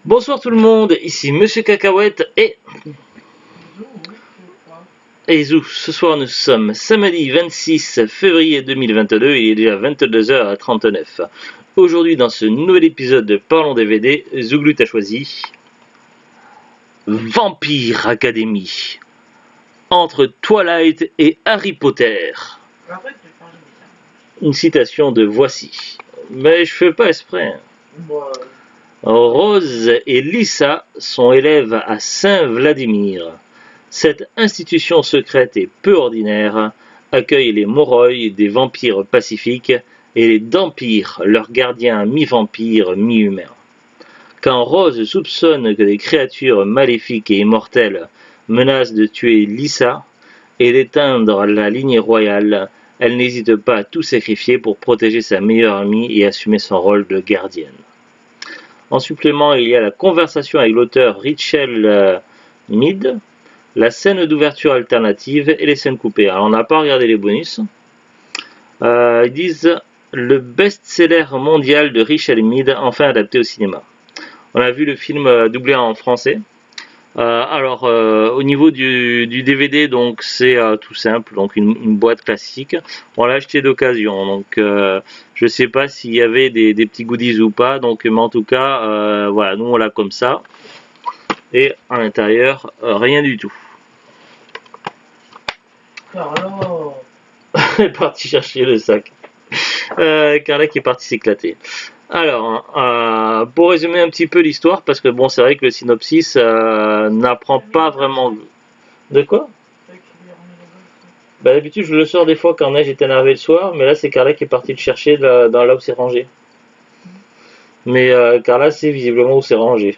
Bonsoir tout le monde, ici Monsieur Cacahuète et Zou. Ce soir nous sommes samedi 26 février 2022 et il est déjà 22h39. Aujourd'hui dans ce nouvel épisode de Parlons DVD, Zouglut a choisi Vampire Academy entre Twilight et Harry Potter. Une citation de Voici. Mais je fais pas exprès. Rose et Lisa sont élèves à Saint-Vladimir. Cette institution secrète et peu ordinaire accueille les Moroi, des vampires pacifiques, et les Dampires, leurs gardiens mi-vampires, mi-humains. Quand Rose soupçonne que des créatures maléfiques et immortelles menacent de tuer Lisa et d'éteindre la lignée royale, elle n'hésite pas à tout sacrifier pour protéger sa meilleure amie et assumer son rôle de gardienne. En supplément, il y a la conversation avec l'auteur Richel Mead, la scène d'ouverture alternative et les scènes coupées. Alors on n'a pas regardé les bonus. Ils disent le best-seller mondial de Richel Mead enfin adapté au cinéma. On a vu le film doublé en français. Au niveau du DVD, donc c'est tout simple, donc une boîte classique. On l'a acheté d'occasion, donc je sais pas s'il y avait des petits goodies ou pas, donc mais en tout cas, voilà, nous on l'a comme ça. Et à l'intérieur, rien du tout. Carlo Elle est partie chercher le sac. Carla qui est partie s'éclater. Alors, pour résumer un petit peu l'histoire, parce que bon, c'est vrai que le synopsis n'apprend pas vraiment. De quoi? Bah, d'habitude, je le sors des fois quand neige est énervé le soir, mais là, c'est Carla qui est partie le chercher dans là où c'est rangé. Mais Carla sait visiblement où c'est rangé.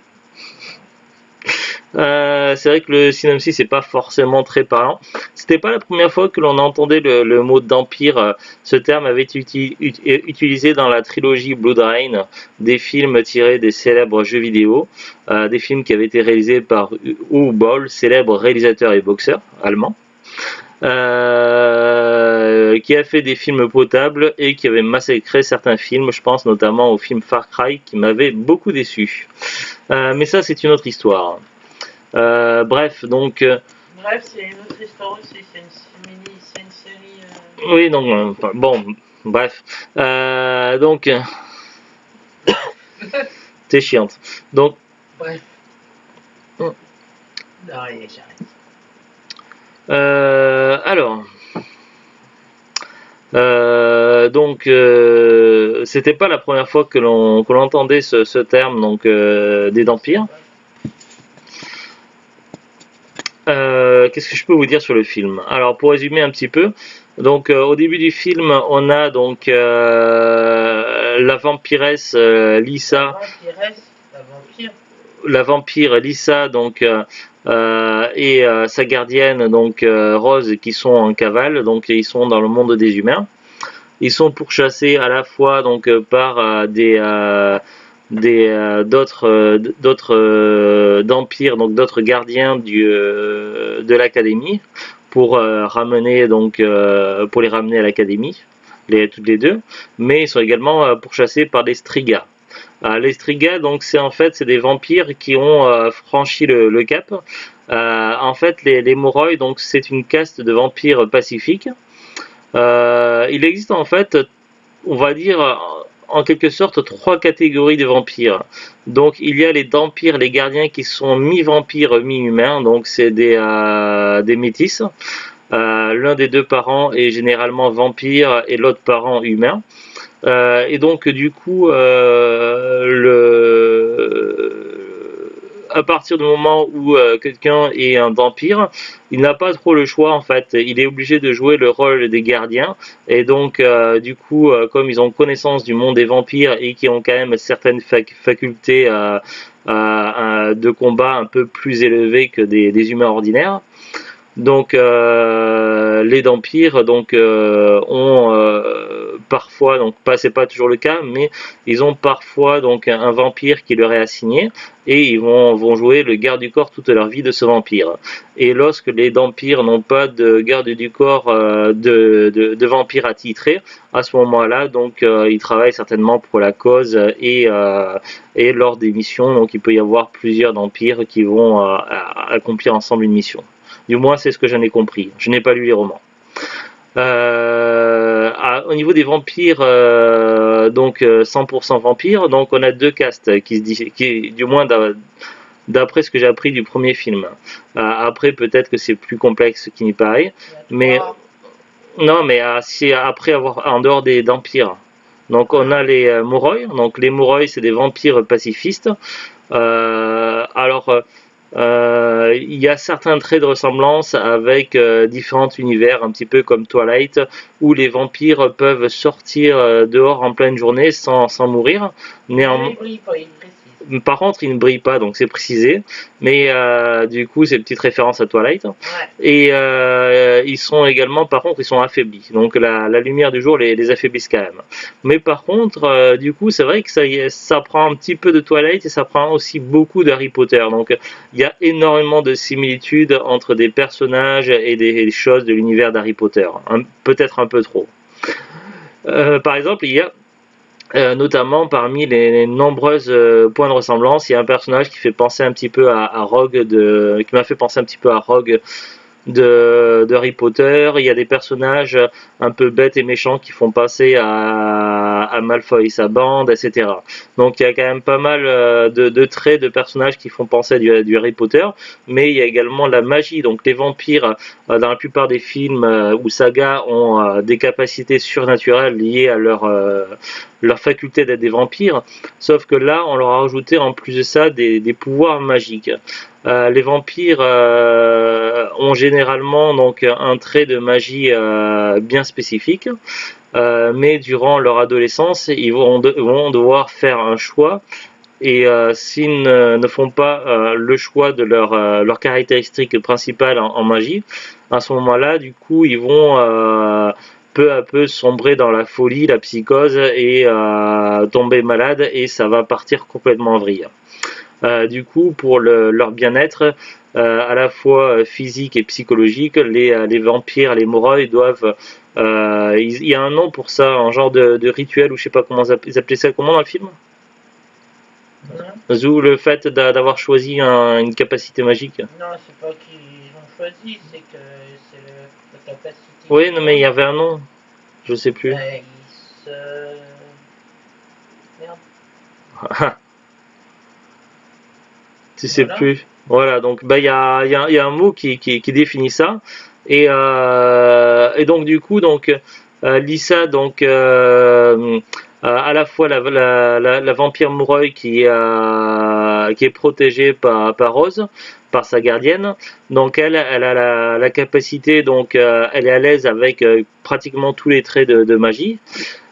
C'est vrai que le synopsis n'est pas forcément très parlant. C'était pas la première fois que l'on entendait le mot d'empire. Ce terme avait été utilisé dans la trilogie Blood Rain, des films tirés des célèbres jeux vidéo, des films qui avaient été réalisés par Uwe Boll, célèbre réalisateur et boxeur allemand, qui a fait des films potables et qui avait massacré certains films. Je pense notamment au film Far Cry qui m'avait beaucoup déçu. Mais ça, c'est une autre histoire. Bref, donc. Bref, c'est une autre histoire aussi, c'est une série. Oui, donc, bon, bref. Donc. T'es chiante. Donc. Bref. Non, j'arrête. Alors. C'était pas la première fois que l'on entendait ce terme, donc, des vampires. Qu'est-ce que je peux vous dire sur le film? Alors pour résumer un petit peu, donc au début du film, on a donc la vampiresse Lisa, la vampire Lisa donc et sa gardienne donc Rose qui sont en cavale, donc ils sont dans le monde des humains. Ils sont pourchassés à la fois donc par d'autres d'empires, donc d'autres gardiens de l'académie pour ramener donc pour les ramener à l'académie, toutes les deux, mais ils sont également pourchassés par des Striga. Les Striga, donc c'est des vampires qui ont franchi le cap. En fait, les Moroi, donc c'est une caste de vampires pacifiques. Il existe en fait, on va dire, en quelque sorte, trois catégories de vampires. Donc il y a les Dampires, les gardiens qui sont mi-vampires, mi-humains, donc c'est des métis. L'un des deux parents est généralement vampire et l'autre parent humain. Et donc du coup, à partir du moment où quelqu'un est un vampire, il n'a pas trop le choix en fait. Il est obligé de jouer le rôle des gardiens. Et donc du coup, comme ils ont connaissance du monde des vampires et qui ont quand même certaines facultés de combat un peu plus élevées que des humains ordinaires, donc les vampires donc ont parfois, donc c'est pas toujours le cas, mais ils ont parfois donc un vampire qui leur est assigné et ils vont jouer le garde du corps toute leur vie de ce vampire. Et lorsque les vampires n'ont pas de garde du corps de vampire attitré, à ce moment-là, donc ils travaillent certainement pour la cause et lors des missions, donc il peut y avoir plusieurs vampires qui vont accomplir ensemble une mission. Du moins, c'est ce que j'en ai compris. Je n'ai pas lu les romans. Au niveau des vampires, donc 100% vampires, donc on a deux castes du moins d'après ce que j'ai appris du premier film. Après, peut-être que c'est plus complexe qu'il n'y paraît, mais non, mais c'est après avoir en dehors des vampires. Donc on a les Moroi. Donc les Moroi, c'est des vampires pacifistes. Il y a certains traits de ressemblance avec différents univers, un petit peu comme Twilight, où les vampires peuvent sortir dehors en pleine journée sans mourir. Par contre, ils ne brillent pas, donc c'est précisé. Mais du coup, c'est une petite référence à Twilight. Ouais. Et ils sont également, par contre, ils sont affaiblis. Donc la lumière du jour les affaiblisse quand même. Mais par contre, du coup, c'est vrai que ça prend un petit peu de Twilight et ça prend aussi beaucoup d'Harry Potter. Donc il y a énormément de similitudes entre des personnages et des choses de l'univers d'Harry Potter. Peut-être un peu trop. Par exemple, il y a notamment parmi les nombreuses points de ressemblance, il y a un personnage qui fait penser un petit peu à Rogue qui m'a fait penser un petit peu à Rogue de Harry Potter. Il y a des personnages un peu bêtes et méchants qui font passer à Malfoy et sa bande, etc. Donc il y a quand même pas mal de traits de personnages qui font penser à du Harry Potter, mais il y a également la magie. Donc les vampires, dans la plupart des films ou sagas, ont des capacités surnaturelles liées à leur faculté d'être des vampires, sauf que là on leur a rajouté en plus de ça des pouvoirs magiques. Les vampires ont généralement donc un trait de magie bien spécifique, mais durant leur adolescence, ils vont devoir faire un choix. Et s'ils ne font pas le choix de leur caractéristique principale en magie, à ce moment-là, du coup, ils vont peu à peu sombrer dans la folie, la psychose et tomber malade, et ça va partir complètement en vrille. Du coup, pour leur bien-être, à la fois physique et psychologique, les vampires, les Moroi doivent... il y a un nom pour ça, un genre de rituel, ou je sais pas comment ils appelaient ça, comment dans le film? Ou le fait d'avoir choisi une capacité magique. Non, c'est pas qu'ils ont choisi, c'est que c'est la capacité. Oui, non, mais il y avait un nom, je sais plus. Ils se... Merde. Tu sais plus. Voilà, donc il y a un mot qui définit ça. Et donc du coup, donc Lisa, donc à la fois la vampire Moroi qui est protégée par Rose, par sa gardienne. Donc elle a la capacité, donc elle est à l'aise avec pratiquement tous les traits de magie.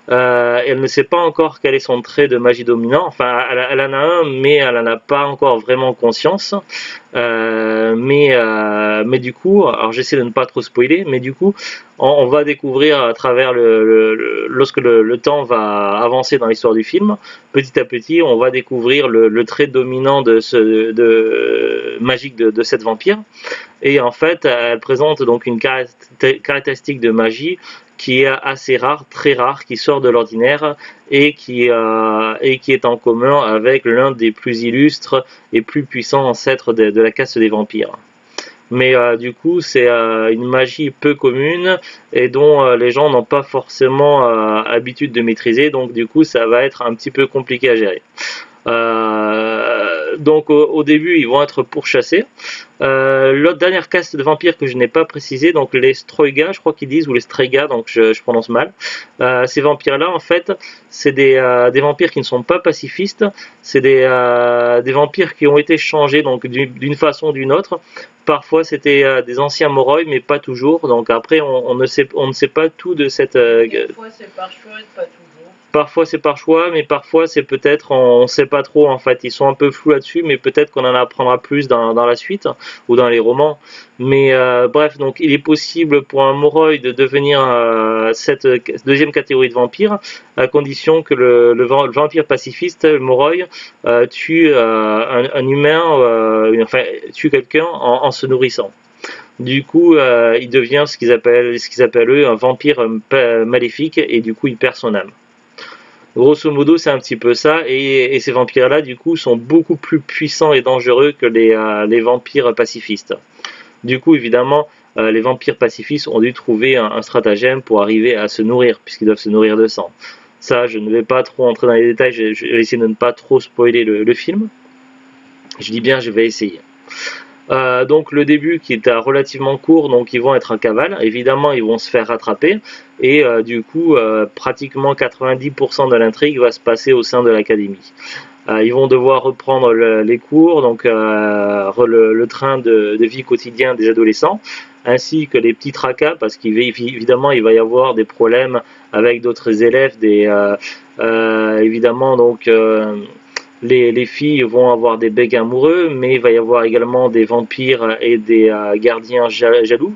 Elle ne sait pas encore quel est son trait de magie dominant. Enfin, elle en a un, mais elle n'en a pas encore vraiment conscience. Mais du coup, alors j'essaie de ne pas trop spoiler, mais du coup, on va découvrir à travers lorsque le temps va avancer dans l'histoire du film, petit à petit, on va découvrir le trait dominant magique de cette vampire. Et en fait, elle présente donc une caractéristique de magie qui est assez rare, très rare, qui sort de l'ordinaire et qui est en commun avec l'un des plus illustres et plus puissants ancêtres de la caste des vampires. Mais du coup, c'est une magie peu commune et dont les gens n'ont pas forcément habitude de maîtriser, donc du coup, ça va être un petit peu compliqué à gérer. Donc au début ils vont être pourchassés. L'autre dernière caste de vampires que je n'ai pas précisé, donc les Stroiga, je crois qu'ils disent, ou les Strega, donc je prononce mal. Ces vampires là en fait c'est des vampires qui ne sont pas pacifistes, c'est des vampires qui ont été changés donc d'une façon ou d'une autre. Parfois c'était des anciens Moroi, mais pas toujours, donc après on ne sait pas tout de cette... Des fois c'est par choix et pas toujours. Parfois c'est par choix, mais parfois c'est peut-être, on sait pas trop en fait. Ils sont un peu flous là-dessus, mais peut-être qu'on en apprendra plus dans la suite ou dans les romans. Mais bref, donc il est possible pour un Moroi de devenir cette deuxième catégorie de vampire, à condition que le vampire pacifiste, le Moroi, tue un humain, enfin tue quelqu'un en se nourrissant. Du coup, il devient ce qu'ils appellent eux un vampire maléfique et du coup il perd son âme. Grosso modo, c'est un petit peu ça, et ces vampires-là, du coup, sont beaucoup plus puissants et dangereux que les vampires pacifistes. Du coup, évidemment, les vampires pacifistes ont dû trouver un stratagème pour arriver à se nourrir, puisqu'ils doivent se nourrir de sang. Ça, je ne vais pas trop entrer dans les détails, je vais essayer de ne pas trop spoiler le film. Je dis bien, je vais essayer. Donc le début qui est relativement court, donc ils vont être en cavale, évidemment ils vont se faire rattraper et du coup pratiquement 90% de l'intrigue va se passer au sein de l'académie. Ils vont devoir reprendre les cours, donc le train de vie quotidien des adolescents, ainsi que les petits tracas, parce qu'évidemment il va y avoir des problèmes avec d'autres élèves, évidemment donc les filles vont avoir des becs amoureux, mais il va y avoir également des vampires et des gardiens jaloux.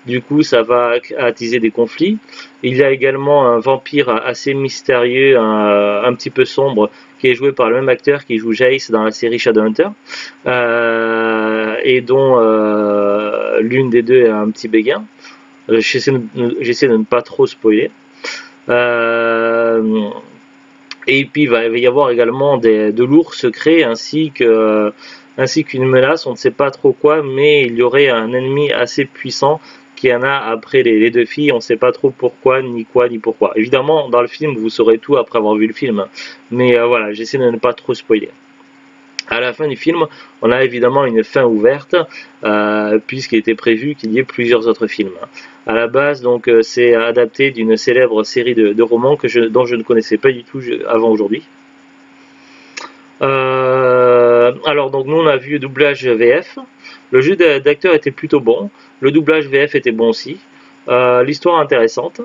Du coup, ça va attiser des conflits. Il y a également un vampire assez mystérieux, un petit peu sombre, qui est joué par le même acteur qui joue Jace dans la série Shadowhunter, et dont l'une des deux est un petit béguin. J'essaie de ne pas trop spoiler. Et puis il va y avoir également de lourds secrets ainsi qu'une menace, on ne sait pas trop quoi, mais il y aurait un ennemi assez puissant qui en a après les deux filles, on ne sait pas trop pourquoi, ni quoi, ni pourquoi. Évidemment, dans le film, vous saurez tout après avoir vu le film, mais voilà, j'essaie de ne pas trop spoiler. À la fin du film, on a évidemment une fin ouverte, puisqu'il était prévu qu'il y ait plusieurs autres films. À la base, donc, c'est adapté d'une célèbre série de romans dont je ne connaissais pas du tout avant aujourd'hui. Alors, donc, nous, on a vu le doublage VF. Le jeu d'acteur était plutôt bon. Le doublage VF était bon aussi. L'histoire intéressante.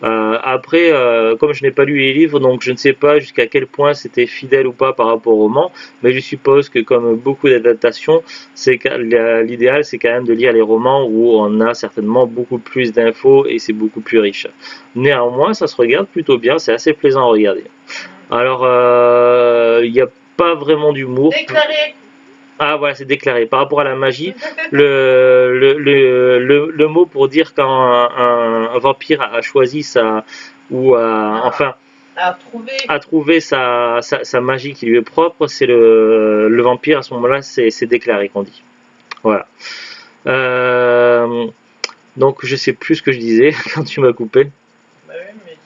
Après, comme je n'ai pas lu les livres, donc je ne sais pas jusqu'à quel point c'était fidèle ou pas par rapport au roman, mais je suppose que comme beaucoup d'adaptations, l'idéal c'est quand même de lire les romans où on a certainement beaucoup plus d'infos et c'est beaucoup plus riche. Néanmoins, ça se regarde plutôt bien, c'est assez plaisant à regarder. Alors, il n'y a pas vraiment d'humour. Déclaré. Ah voilà, c'est déclaré. Par rapport à la magie, le mot pour dire quand un vampire a choisi enfin a trouvé sa magie qui lui est propre, c'est le vampire à ce moment-là, c'est déclaré qu'on dit. Voilà. Donc je sais plus ce que je disais quand tu m'as coupé. Bah oui, mais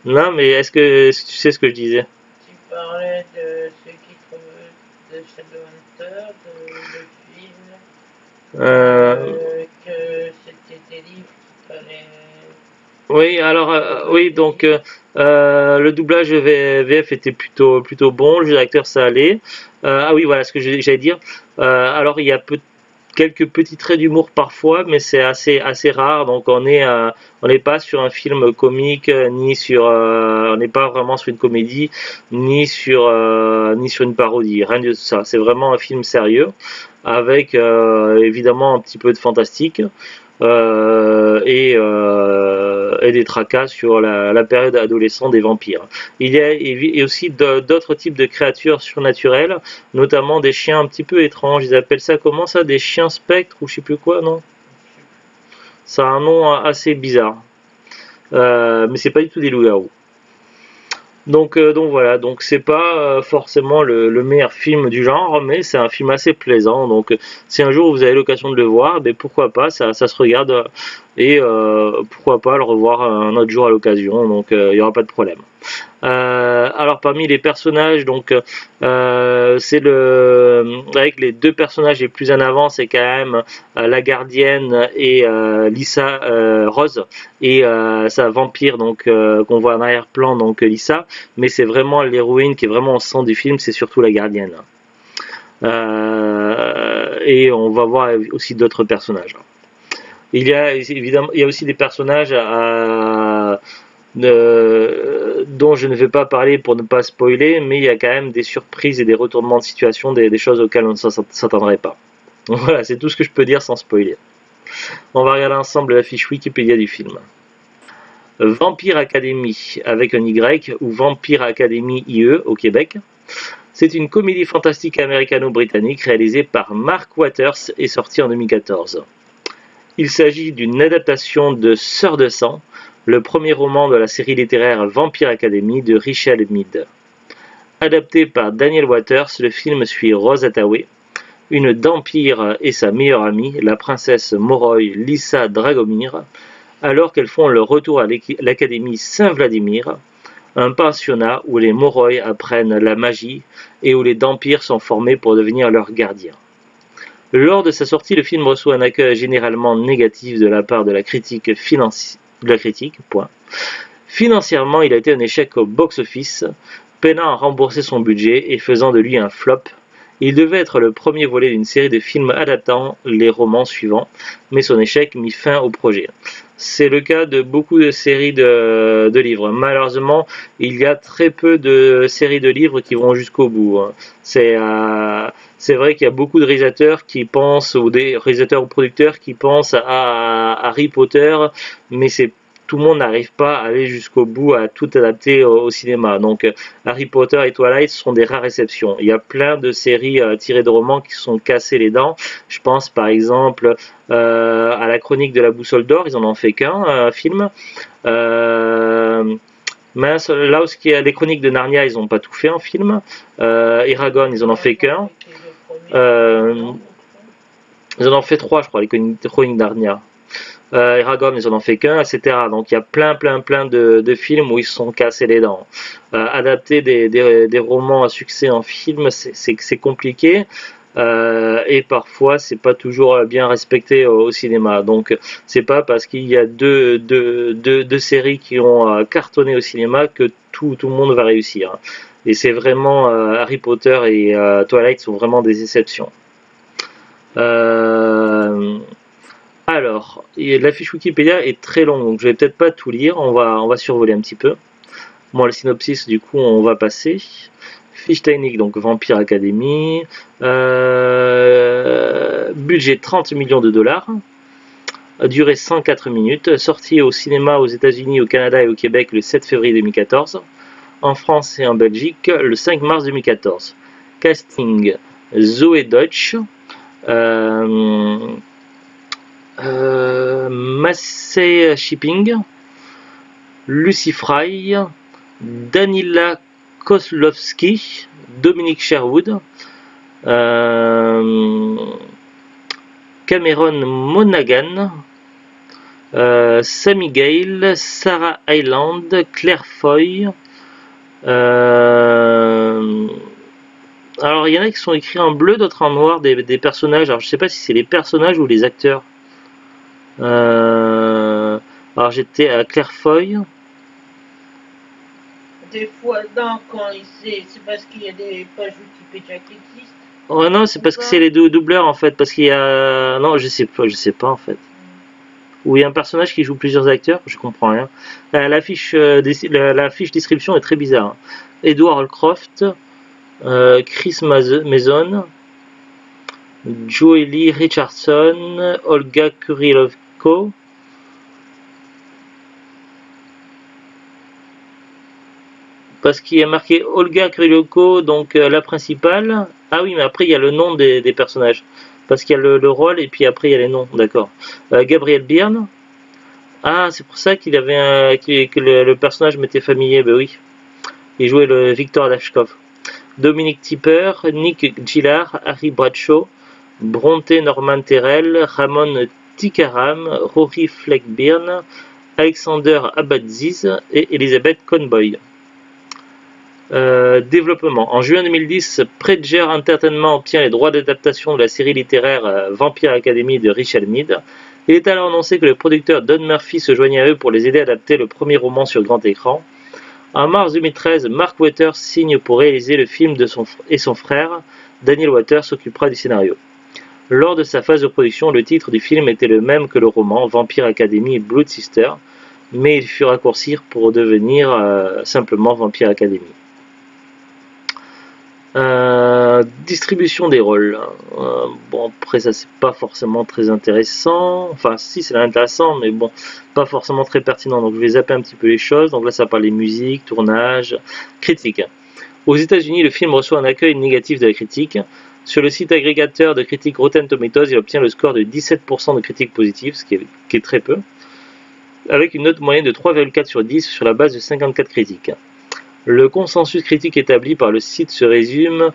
Non, mais est-ce que tu sais ce que je disais? tu parlais de ceux qui trouvent de Shadowhunter, de film, que c'était des livres qu'il fallait. Oui, alors oui, donc le doublage VF était plutôt bon, le jeu d'acteur ça allait. Ah oui, voilà ce que j'allais dire. Alors il y a quelques petits traits d'humour parfois, mais c'est assez rare. Donc on n'est pas sur un film comique, on n'est pas vraiment sur une comédie, ni sur une parodie. Rien de ça. C'est vraiment un film sérieux avec évidemment un petit peu de fantastique. Et des tracas sur la période adolescente des vampires. Il y a aussi d'autres types de créatures surnaturelles, notamment des chiens un petit peu étranges. Ils appellent ça comment ça? Des chiens spectres ou je sais plus quoi, non? Ça a un nom assez bizarre. Mais c'est pas du tout des loups-garous. Donc voilà, donc c'est pas forcément le meilleur film du genre, mais c'est un film assez plaisant. Donc si un jour vous avez l'occasion de le voir, ben pourquoi pas, ça se regarde et pourquoi pas le revoir un autre jour à l'occasion. Donc il n'y aura pas de problème. Alors parmi les personnages, donc c'est avec les deux personnages les plus en avant, c'est quand même la gardienne et Lisa Rose et sa vampire donc qu'on voit en arrière-plan, donc Lisa, mais c'est vraiment l'héroïne qui est vraiment au centre du film, c'est surtout la gardienne. Et on va voir aussi d'autres personnages. Il y a aussi des personnages dont je ne vais pas parler pour ne pas spoiler, mais il y a quand même des surprises et des retournements de situation, des choses auxquelles on ne s'attendrait pas. Donc voilà, c'est tout ce que je peux dire sans spoiler. On va regarder ensemble la fiche Wikipédia du film. Vampire Academy avec un Y ou Vampire Academy IE au Québec. C'est une comédie fantastique américano-britannique réalisée par Mark Waters et sortie en 2014. Il s'agit d'une adaptation de Sœurs de sang, le premier roman de la série littéraire Vampire Academy de Richard Mead. Adapté par Daniel Waters, le film suit Rose Hathaway, une vampire et sa meilleure amie, la princesse Moroy Lisa Dragomir, alors qu'elles font leur retour à l'Académie Saint-Vladimir, un pensionnat où les Moroy apprennent la magie et où les vampires sont formés pour devenir leurs gardiens. Lors de sa sortie, le film reçoit un accueil généralement négatif de la part de la critique Financièrement, il a été un échec au box-office, peinant à rembourser son budget et faisant de lui un flop. Il devait être le premier volet d'une série de films adaptant les romans suivants, mais son échec mit fin au projet. C'est le cas de beaucoup de séries de livres. Malheureusement, il y a très peu de séries de livres qui vont jusqu'au bout. C'est vrai qu'il y a beaucoup de réalisateurs qui pensent, ou des réalisateurs ou producteurs qui pensent à Harry Potter, mais tout le monde n'arrive pas à aller jusqu'au bout, à tout adapter au cinéma. Donc Harry Potter et Twilight sont des rares exceptions. Il y a plein de séries tirées de romans qui se sont cassées les dents. Je pense par exemple à la Chronique de la Boussole d'Or, ils en ont fait qu'un film. Mince, là où les Chroniques de Narnia, ils n'ont pas tout fait en film. Eragon, ils en ont fait qu'un. Ils en ont fait 3, je crois, les Chroniques de Narnia. Eragon, ils en ont fait qu'un, etc. Donc il y a plein de films où ils se sont cassés les dents. Adapter des romans à succès en film, c'est compliqué. Et parfois c'est pas toujours bien respecté au cinéma. Donc c'est pas parce qu'il y a deux séries qui ont cartonné au cinéma que tout le monde va réussir. Et c'est vraiment Harry Potter et Twilight sont vraiment des exceptions. Alors, la fiche Wikipédia est très longue, donc je vais peut-être pas tout lire, on va survoler un petit peu. Moi, le synopsis, du coup, on va passer. Fiche technique, donc Vampire Academy. Budget 30 millions de dollars. Durée 104 minutes. Sortie au cinéma aux États-Unis, au Canada et au Québec le 7 février 2014. En France et en Belgique le 5 mars 2014. Casting Zoe Deutsch. Massey Shipping, Lucy Fry, Danila Kozlowski, Dominic Sherwood, Cameron Monaghan, Sammy Gale, Sarah Hyland, Claire Foy. Alors il y en a qui sont écrits en bleu, d'autres en noir, des personnages. Alors je sais pas si c'est les personnages ou les acteurs. Alors j'étais à Claire Foy. Des fois, non, c'est parce qu'il y a des pages Wikipédia qui existent. Oh non, c'est parce que c'est les doubleurs en fait, parce qu'il y a... Non, je sais pas en fait. Où il y a un personnage qui joue plusieurs acteurs, je comprends rien. La fiche description est très bizarre. Edward Holcroft, Chris Mason, Joely Richardson, Olga Kurilovko. Parce qu'il y a marqué Olga Kurilovko, donc la principale. Ah oui, mais après il y a le nom des personnages. Parce qu'il y a le rôle et puis après il y a les noms, d'accord. Gabriel Byrne. Ah, c'est pour ça qu'il avait que le personnage m'était familier, ben oui. Il jouait le Victor Dashkov. Dominic Tipper, Nick Gillard, Harry Bradshaw, Bronte Norman Terrell, Ramon Tikaram, Rory Fleck-Byrne, Alexander Abadziz et Elizabeth Conboy. Développement. En juin 2010, Predger Entertainment obtient les droits d'adaptation de la série littéraire Vampire Academy de Richard Mead. Il est alors annoncé que le producteur Don Murphy se joignait à eux pour les aider à adapter le premier roman sur grand écran. En mars 2013, Mark Waters signe pour réaliser le film et son frère, Daniel Waters, s'occupera du scénario. Lors de sa phase de production, le titre du film était le même que le roman, Vampire Academy Blood Sister. mais il fut raccourci pour devenir simplement Vampire Academy. Distribution des rôles. Bon, après ça c'est pas forcément très intéressant. Enfin si, c'est intéressant, mais bon, pas forcément très pertinent. Donc je vais zapper un petit peu les choses. Donc là ça parle des musiques, tournage, critique. Aux États-Unis, le film reçoit un accueil négatif de la critique. Sur le site agrégateur de critiques Rotten Tomatoes, il obtient le score de 17% de critiques positives, ce qui est très peu, avec une note moyenne de 3,4 sur 10 sur la base de 54 critiques. Le consensus critique établi par le site se résume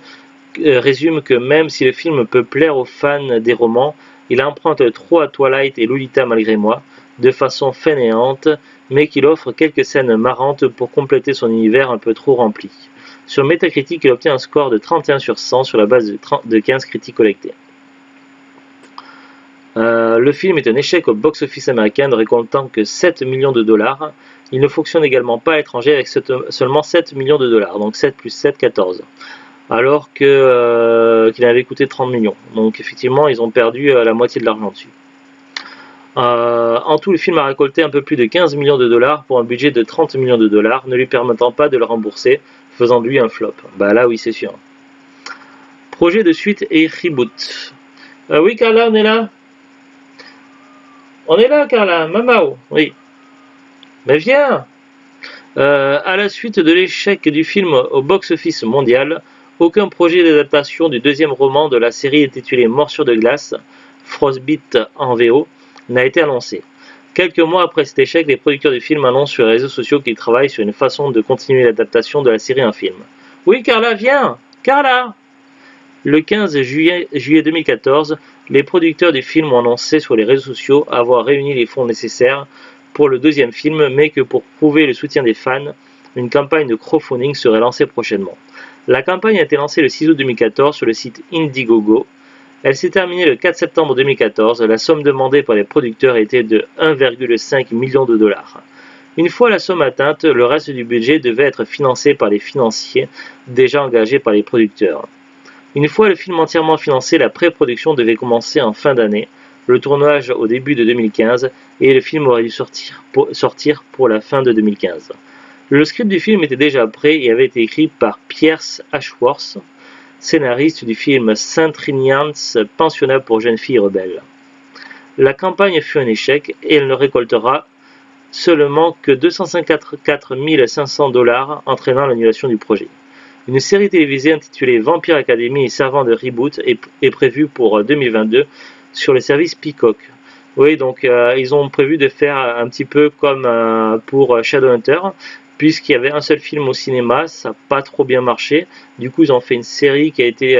que même si le film peut plaire aux fans des romans, il emprunte trop à Twilight et Lolita malgré moi, de façon fainéante, mais qu'il offre quelques scènes marrantes pour compléter son univers un peu trop rempli. Sur Metacritic, il obtient un score de 31 sur 100 sur la base de 15 critiques collectées. Le film est un échec au box-office américain, ne récoltant que 7 millions de dollars. Il ne fonctionne également pas à l'étranger avec seulement 7 millions de dollars, donc 7 plus 7, 14. Alors qu'il avait coûté 30 millions. Donc effectivement, ils ont perdu la moitié de l'argent dessus. En tout, le film a récolté un peu plus de 15 millions de dollars pour un budget de 30 millions de dollars, ne lui permettant pas de le rembourser, faisant de lui un flop. Bah là, oui, c'est sûr. Projet de suite et reboot. Oui, Carla, on est là. On est là, Carla. Mamao. Oui. Mais viens. À la suite de l'échec du film au box-office mondial, aucun projet d'adaptation du deuxième roman de la série intitulé Morsure de glace, Frostbite en VO, n'a été annoncé. Quelques mois après cet échec, les producteurs du film annoncent sur les réseaux sociaux qu'ils travaillent sur une façon de continuer l'adaptation de la série en film. Oui, Carla, viens. Carla. Le 15 juillet 2014, les producteurs du film ont annoncé sur les réseaux sociaux avoir réuni les fonds nécessaires pour le deuxième film, mais que pour prouver le soutien des fans, une campagne de crowdfunding serait lancée prochainement. La campagne a été lancée le 6 août 2014 sur le site Indiegogo. Elle s'est terminée le 4 septembre 2014. La somme demandée par les producteurs était de 1,5 million de dollars. Une fois la somme atteinte, le reste du budget devait être financé par les financiers déjà engagés par les producteurs. Une fois le film entièrement financé, la pré-production devait commencer en fin d'année, le tournage au début de 2015, et le film aurait dû sortir pour la fin de 2015. Le script du film était déjà prêt et avait été écrit par Pierce Ashworth, scénariste du film Saint Trinian's Pensionnat pour jeunes filles rebelles. La campagne fut un échec et elle ne récoltera seulement que 254 500 $, entraînant l'annulation du projet. Une série télévisée intitulée Vampire Academy et servant de reboot est prévue pour 2022 sur le service Peacock. Oui, donc ils ont prévu de faire un petit peu comme pour Shadowhunter, puisqu'il y avait un seul film au cinéma, ça n'a pas trop bien marché. Du coup, ils ont fait une série qui a été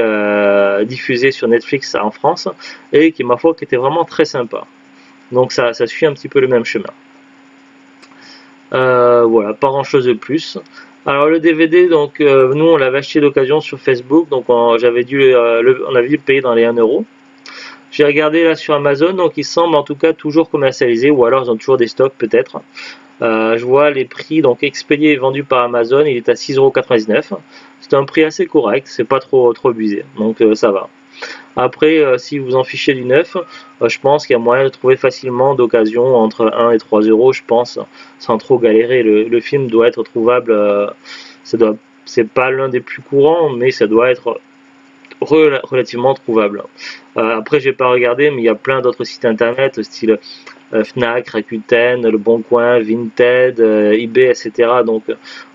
diffusée sur Netflix en France et qui, ma foi, qui était vraiment très sympa. Donc ça suit un petit peu le même chemin. Voilà, pas grand chose de plus. Alors le DVD, donc nous on l'avait acheté d'occasion sur Facebook, donc on avait dû le payer dans les 1 euro. J'ai regardé là sur Amazon, donc il semble en tout cas toujours commercialisé, ou alors ils ont toujours des stocks peut-être. Je vois les prix, donc expédié et vendu par Amazon, il est à 6,99 €. C'est un prix assez correct, c'est pas trop abusé, donc ça va. Après, si vous en fichez du neuf, je pense qu'il y a moyen de trouver facilement d'occasion entre 1 et 3 euros, je pense, sans trop galérer. Le film doit être trouvable, c'est pas l'un des plus courants, mais ça doit être relativement trouvable. Après, je vais pas regarder, mais il y a plein d'autres sites internet, style Fnac, Rakuten, Le Bon Coin, Vinted, eBay, etc. Donc,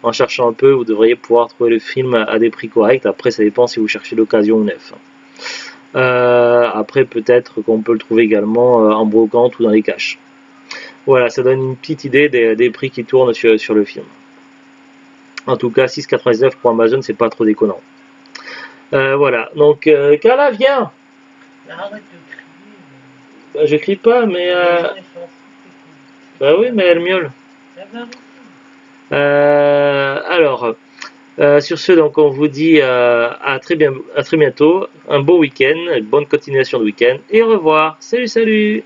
en cherchant un peu, vous devriez pouvoir trouver le film à des prix corrects. Après, ça dépend si vous cherchez l'occasion ou neuf. Après, peut-être qu'on peut le trouver également en brocante ou dans les caches. Voilà, ça donne une petite idée des prix qui tournent sur le film. En tout cas, 6,99 pour Amazon, c'est pas trop déconnant. Voilà, donc Carla, viens. Arrête de crier. Bah, je crie pas, mais Les gens, ils s'en foutent, bah oui, mais elle miaule. Ah bah, Alors, sur ce, donc on vous dit à très bientôt, un bon week-end, une bonne continuation de week-end, et au revoir. Salut, salut.